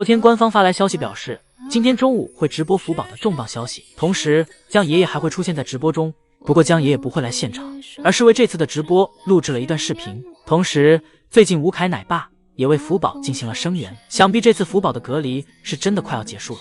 昨天官方发来消息表示，今天中午会直播福宝的重磅消息，同时江爷爷还会出现在直播中。不过江爷爷不会来现场，而是为这次的直播录制了一段视频。同时，最近吴凯奶爸也为福宝进行了声援，想必这次福宝的隔离是真的快要结束了。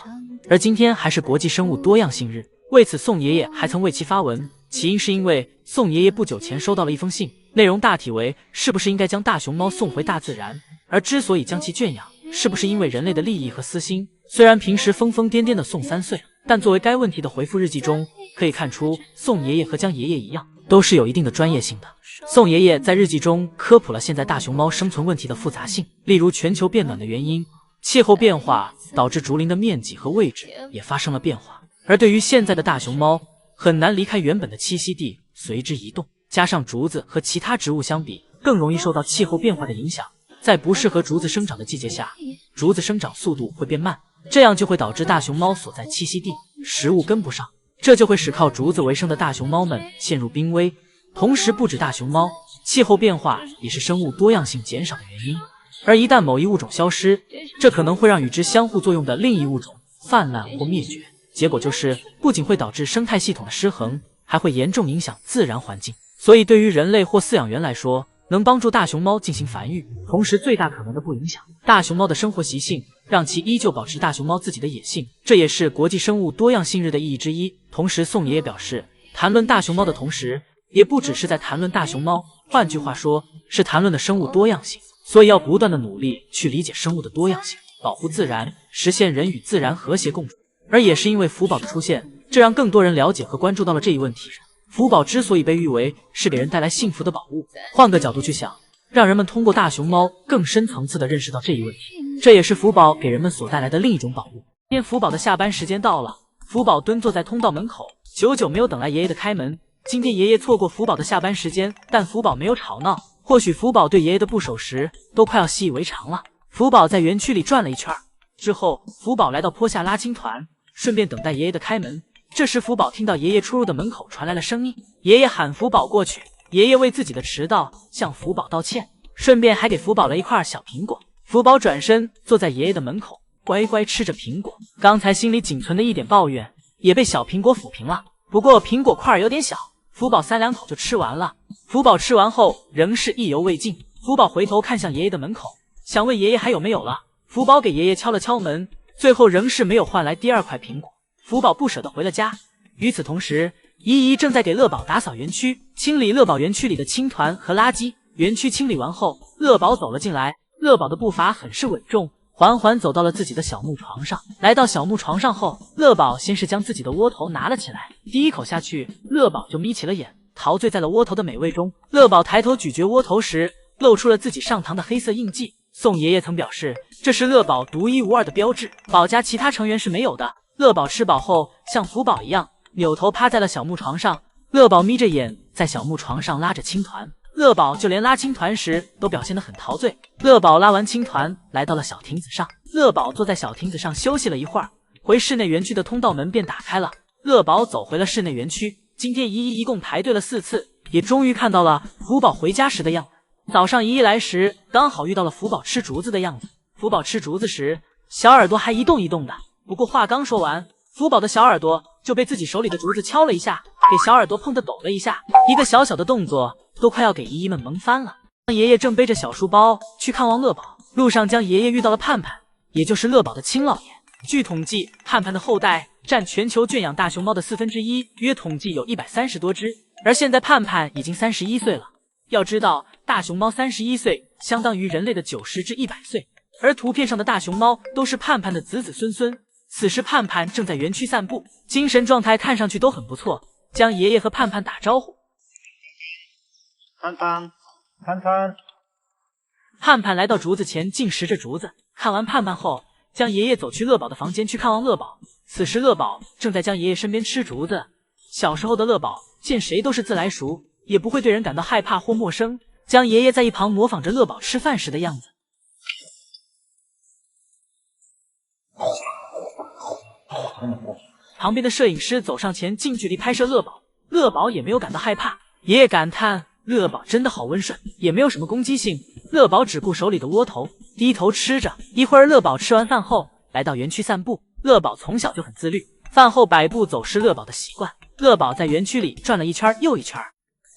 而今天还是国际生物多样性日，为此宋爷爷还曾为其发文，起因是因为宋爷爷不久前收到了一封信，内容大体为是不是应该将大熊猫送回大自然，而之所以将其圈养，是不是因为人类的利益和私心。虽然平时疯疯癫癫的宋3岁，但作为该问题的回复日记中可以看出，宋爷爷和江爷爷一样，都是有一定的专业性的。宋爷爷在日记中科普了现在大熊猫生存问题的复杂性，例如全球变暖的原因，气候变化导致竹林的面积和位置也发生了变化，而对于现在的大熊猫，很难离开原本的栖息地随之移动，加上竹子和其他植物相比，更容易受到气候变化的影响，在不适合竹子生长的季节下，竹子生长速度会变慢，这样就会导致大熊猫所在栖息地食物跟不上，这就会使靠竹子为生的大熊猫们陷入濒危。同时不止大熊猫，气候变化也是生物多样性减少的原因，而一旦某一物种消失，这可能会让与之相互作用的另一物种泛滥或灭绝，结果就是不仅会导致生态系统的失衡，还会严重影响自然环境。所以对于人类或饲养员来说，能帮助大熊猫进行繁育，同时最大可能的不影响大熊猫的生活习性，让其依旧保持大熊猫自己的野性，这也是国际生物多样性日的意义之一。同时宋爷爷表示，谈论大熊猫的同时，也不只是在谈论大熊猫，换句话说，是谈论的生物多样性，所以要不断的努力去理解生物的多样性，保护自然，实现人与自然和谐共处。而也是因为福宝的出现，这让更多人了解和关注到了这一问题。福宝之所以被誉为是给人带来幸福的宝物，换个角度去想，让人们通过大熊猫更深层次的认识到这一问题，这也是福宝给人们所带来的另一种宝物。今天福宝的下班时间到了，福宝蹲坐在通道门口，久久没有等来爷爷的开门。今天爷爷错过福宝的下班时间，但福宝没有吵闹，或许福宝对爷爷的不守时都快要习以为常了。福宝在园区里转了一圈之后，福宝来到坡下拉青团，顺便等待爷爷的开门。这时福宝听到爷爷出入的门口传来了声音，爷爷喊福宝过去，爷爷为自己的迟到向福宝道歉，顺便还给福宝了一块小苹果。福宝转身坐在爷爷的门口，乖乖吃着苹果，刚才心里仅存的一点抱怨也被小苹果抚平了。不过苹果块有点小，福宝3两口就吃完了。福宝吃完后仍是意犹未尽，福宝回头看向爷爷的门口，想问爷爷还有没有了。福宝给爷爷敲了敲门，最后仍是没有换来第2块苹果。福宝不舍得回了家。与此同时，姨姨正在给乐宝打扫园区，清理乐宝园区里的青团和垃圾。园区清理完后，乐宝走了进来，乐宝的步伐很是稳重，缓缓走到了自己的小木床上。来到小木床上后，乐宝先是将自己的窝头拿了起来，第一口下去，乐宝就眯起了眼，陶醉在了窝头的美味中。乐宝抬头咀嚼窝头时，露出了自己上膛的黑色印记。宋爷爷曾表示，这是乐宝独一无二的标志，宝家其他成员是没有的。乐宝吃饱后，像福宝一样扭头趴在了小木床上，乐宝眯着眼在小木床上拉着青团，乐宝就连拉青团时都表现得很陶醉。乐宝拉完青团来到了小亭子上，乐宝坐在小亭子上休息了一会儿，回室内园区的通道门便打开了，乐宝走回了室内园区。今天姨姨一共排队了4次，也终于看到了福宝回家时的样子。早上姨姨来时刚好遇到了福宝吃竹子的样子，福宝吃竹子时小耳朵还一动一动的，不过话刚说完，福宝的小耳朵就被自己手里的竹子敲了一下，给小耳朵碰得抖了一下，一个小小的动作都快要给姨姨们萌翻了。爷爷正背着小书包去看望乐宝，路上江爷爷遇到了盼盼，也就是乐宝的亲姥爷。据统计，盼盼的后代占全球圈养大熊猫的1/4，约统计有130多只，而现在盼盼已经31岁了。要知道，大熊猫31岁相当于人类的90至100岁，而图片上的大熊猫都是盼盼的子子孙孙。此时盼盼正在园区散步，精神状态看上去都很不错。江爷爷和盼盼打招呼：“盼盼，盼盼。”盼盼来到竹子前，静食着竹子。看完盼盼后，江爷爷走去乐宝的房间去看望乐宝。此时乐宝正在江爷爷身边吃竹子。小时候的乐宝见谁都是自来熟，也不会对人感到害怕或陌生。江爷爷在一旁模仿着乐宝吃饭时的样子。旁边的摄影师走上前，近距离拍摄乐宝，乐宝也没有感到害怕。爷爷感叹，乐宝真的好温顺，也没有什么攻击性。乐宝只顾手里的窝头，低头吃着。一会儿，乐宝吃完饭后来到园区散步。乐宝从小就很自律，饭后百步走是乐宝的习惯。乐宝在园区里转了一圈又一圈。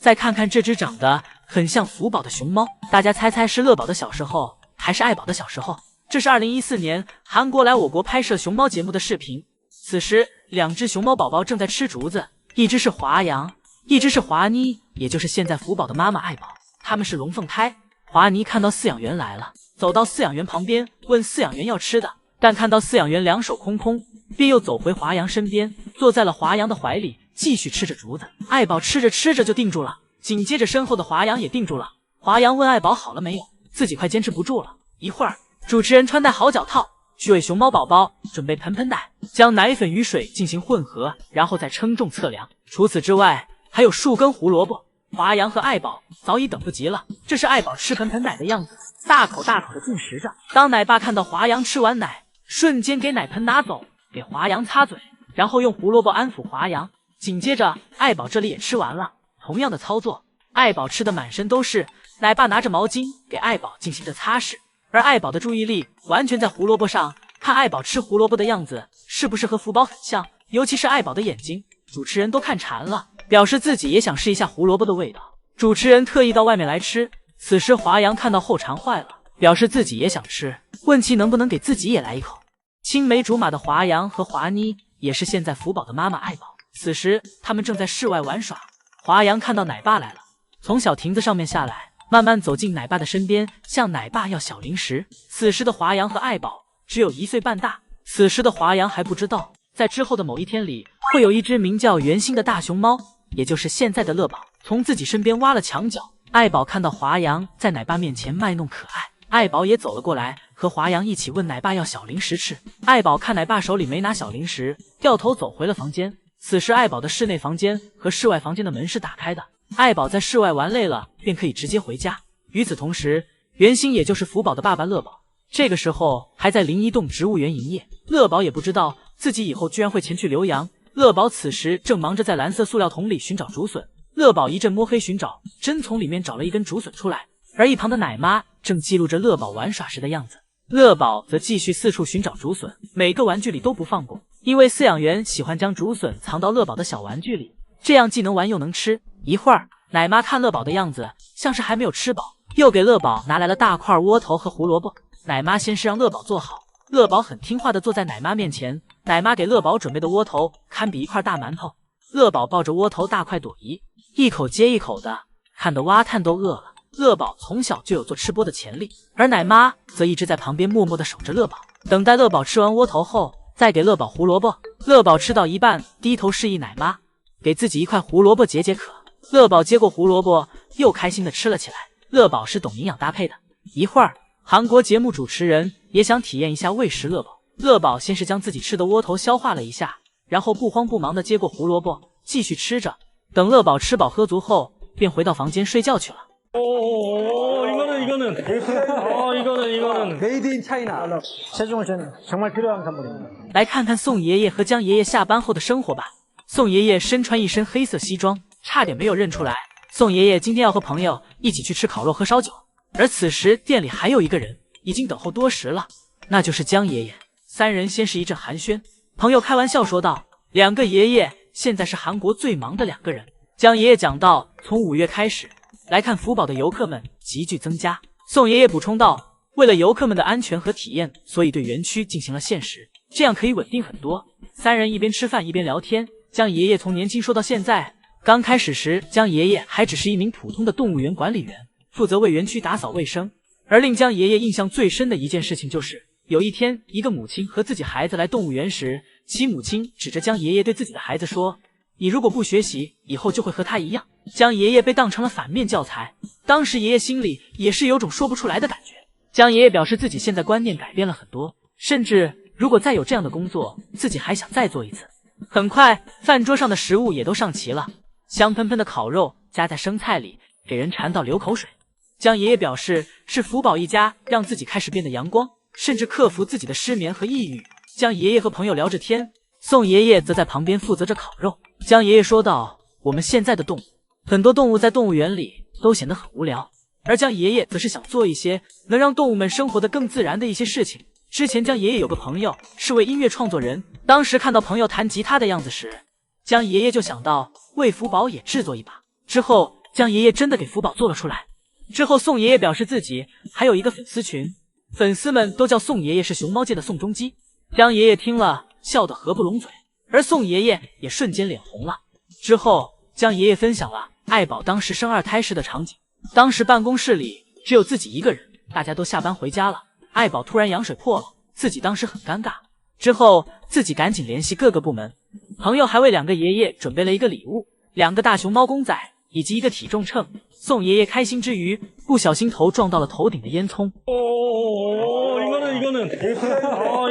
再看看这只长得很像福宝的熊猫，大家猜猜是乐宝的小时候还是爱宝的小时候？这是2014年韩国来我国拍摄熊猫节目的视频。此时2只熊猫宝宝正在吃竹子，一只是华阳，一只是华妮，也就是现在福宝的妈妈爱宝。他们是龙凤胎。华妮看到饲养员来了，走到饲养员旁边问饲养员要吃的，但看到饲养员两手空空，便又走回华阳身边，坐在了华阳的怀里，继续吃着竹子。爱宝吃着吃着就定住了，紧接着身后的华阳也定住了。华阳问爱宝好了没有，自己快坚持不住了。一会儿，主持人穿戴好脚套，去为熊猫宝宝准备盆盆奶，将奶粉与水进行混合，然后再称重测量。除此之外，还有数根胡萝卜。华阳和爱宝早已等不及了，这是爱宝吃盆盆奶的样子，大口大口的进食着。当奶爸看到华阳吃完奶，瞬间给奶盆拿走，给华阳擦嘴，然后用胡萝卜安抚华阳。紧接着，爱宝这里也吃完了，同样的操作，爱宝吃的满身都是，奶爸拿着毛巾给爱宝进行着擦拭，而爱宝的注意力完全在胡萝卜上，看爱宝吃胡萝卜的样子，是不是和福宝很像？尤其是爱宝的眼睛，主持人都看馋了，表示自己也想试一下胡萝卜的味道。主持人特意到外面来吃。此时华阳看到后馋坏了，表示自己也想吃，问其能不能给自己也来一口。青梅竹马的华阳和华妮也是现在福宝的妈妈爱宝。此时他们正在室外玩耍。华阳看到奶爸来了，从小亭子上面下来，慢慢走进奶爸的身边，向奶爸要小零食。此时的华阳和爱宝只有1岁半大。此时的华阳还不知道，在之后的某一天里，会有一只名叫圆心的大熊猫，也就是现在的乐宝，从自己身边挖了墙角。爱宝看到华阳在奶爸面前卖弄可爱，爱宝也走了过来，和华阳一起问奶爸要小零食吃。爱宝看奶爸手里没拿小零食，掉头走回了房间。此时爱宝的室内房间和室外房间的门是打开的，爱宝在室外玩累了，便可以直接回家。与此同时，圆心也就是福宝的爸爸乐宝，这个时候还在临沂洞植物园营业。乐宝也不知道自己以后居然会前去留洋。乐宝此时正忙着在蓝色塑料桶里寻找竹笋。乐宝一阵摸黑寻找，真从里面找了一根竹笋出来，而一旁的奶妈正记录着乐宝玩耍时的样子。乐宝则继续四处寻找竹笋，每个玩具里都不放过，因为饲养员喜欢将竹笋藏到乐宝的小玩具里，这样既能玩又能吃。一会儿，奶妈看乐宝的样子像是还没有吃饱，又给乐宝拿来了大块窝头和胡萝卜。奶妈先是让乐宝坐好，乐宝很听话的坐在奶妈面前。奶妈给乐宝准备的窝头堪比一块大馒头，乐宝抱着窝头大快朵颐，一口接一口的，看得蛙探都饿了。乐宝从小就有做吃播的潜力，而奶妈则一直在旁边默默的守着乐宝，等待乐宝吃完窝头后，再给乐宝胡萝卜。乐宝吃到一半，低头示意奶妈给自己一块胡萝卜解解渴。乐宝接过胡萝卜，又开心的吃了起来。乐宝是懂营养搭配的。一会儿，韩国节目主持人也想体验一下喂食乐宝。乐宝先是将自己吃的窝头消化了一下，然后不慌不忙的接过胡萝卜，继续吃着。等乐宝吃饱喝足后，便回到房间睡觉去了。이거는 메이드 인 차이나. 최종훈 씨는 정말 필요한 선물입니다. 来看看宋爷爷和江爷爷下班后的生活吧。宋爷爷身穿一身黑色西装，差点没有认出来。宋爷爷今天要和朋友一起去吃烤肉喝烧酒，而此时店里还有一个人已经等候多时了，那就是江爷爷。三人先是一阵寒暄，朋友开玩笑说道：“2个爷爷现在是韩国最忙的2个人。”江爷爷讲到，从5月开始，来看福宝的游客们急剧增加。宋爷爷补充道，为了游客们的安全和体验，所以对园区进行了限时，这样可以稳定很多。三人一边吃饭一边聊天。江爷爷从年轻说到现在，刚开始时江爷爷还只是一名普通的动物园管理员，负责为园区打扫卫生。而令江爷爷印象最深的一件事情就是，有一天一个母亲和自己孩子来动物园时，其母亲指着江爷爷对自己的孩子说，你如果不学习，以后就会和他一样。江爷爷被当成了反面教材，当时爷爷心里也是有种说不出来的感觉。江爷爷表示自己现在观念改变了很多，甚至如果再有这样的工作，自己还想再做一次。很快，饭桌上的食物也都上齐了，香喷喷的烤肉夹在生菜里，给人馋到流口水。江爷爷表示，是福宝一家让自己开始变得阳光，甚至克服自己的失眠和抑郁。江爷爷和朋友聊着天，宋爷爷则在旁边负责着烤肉。江爷爷说道，我们现在的动物，很多动物在动物园里都显得很无聊，而江爷爷则是想做一些能让动物们生活得更自然的一些事情。之前江爷爷有个朋友是位音乐创作人，当时看到朋友弹吉他的样子时，江爷爷就想到为福宝也制作一把。之后江爷爷真的给福宝做了出来。之后宋爷爷表示自己还有一个粉丝群，粉丝们都叫宋爷爷是熊猫界的宋仲基。江爷爷听了笑得合不拢嘴，而宋爷爷也瞬间脸红了。之后江爷爷分享了爱宝当时生2胎时的场景。当时办公室里只有自己一个人，大家都下班回家了，爱宝突然羊水破了，自己当时很尴尬。之后自己赶紧联系各个部门，朋友还为2个爷爷准备了一个礼物，2个大熊猫公仔以及一个体重秤。宋爷爷开心之余，不小心头撞到了头顶的烟囱。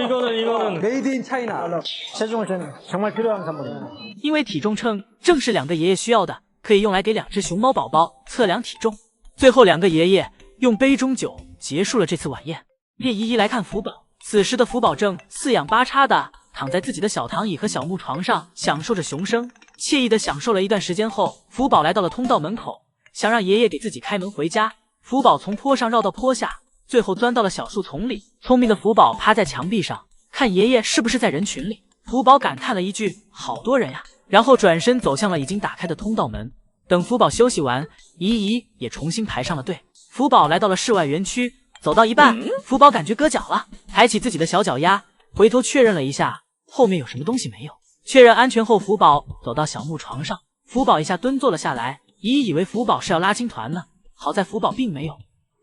이거는 메이드 인 차이나. 체중은 정말 필요한 선물입니다. 因为体重秤正是2个爷爷需要的，可以用来给2只熊猫宝宝测量体重。最后2个爷爷用杯中酒结束了这次晚宴。叶依依来看福宝，此时的福宝正四仰八叉的躺在自己的小躺椅和小木床上，享受着熊生，惬意的享受了一段时间后，福宝来到了通道门口，想让爷爷给自己开门回家。福宝从坡上绕到坡下，最后钻到了小树丛里。聪明的福宝趴在墙壁上，看爷爷是不是在人群里。福宝感叹了一句：“好多人呀！”然后转身走向了已经打开的通道门。等福宝休息完，依依也重新排上了队。福宝来到了室外园区，走到一半，福宝感觉割脚了，抬起自己的小脚丫，回头确认了一下后面有什么东西没有。确认安全后，福宝走到小木床上，福宝一下蹲坐了下来。依依以为福宝是要拉青团呢，好在福宝并没有，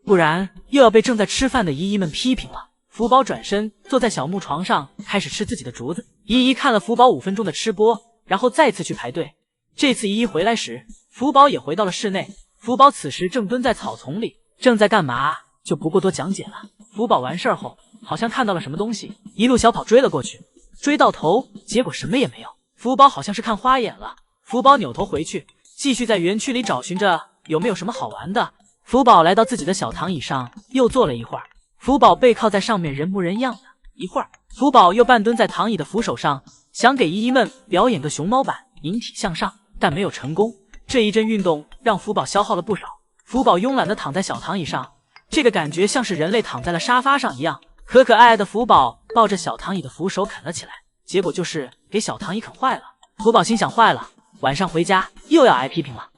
不然又要被正在吃饭的依依们批评了。福宝转身坐在小木床上，开始吃自己的竹子。依依看了福宝5分钟的吃播，然后再次去排队。这次依依回来时，福宝也回到了室内。福宝此时正蹲在草丛里，正在干嘛就不过多讲解了。福宝完事儿后，好像看到了什么东西，一路小跑追了过去，追到头，结果什么也没有。福宝好像是看花眼了，福宝扭头回去，继续在园区里找寻着有没有什么好玩的。福宝来到自己的小躺椅上，又坐了一会儿。福宝背靠在上面，人模人样的。一会儿，福宝又半蹲在躺椅的扶手上，想给依依们表演个熊猫版引体向上，但没有成功。这一阵运动让福宝消耗了不少。福宝慵懒地躺在小躺椅上，这个感觉像是人类躺在了沙发上一样。可可爱爱的福宝抱着小躺椅的扶手啃了起来，结果就是给小躺椅啃坏了。福宝心想坏了，晚上回家又要挨批评了。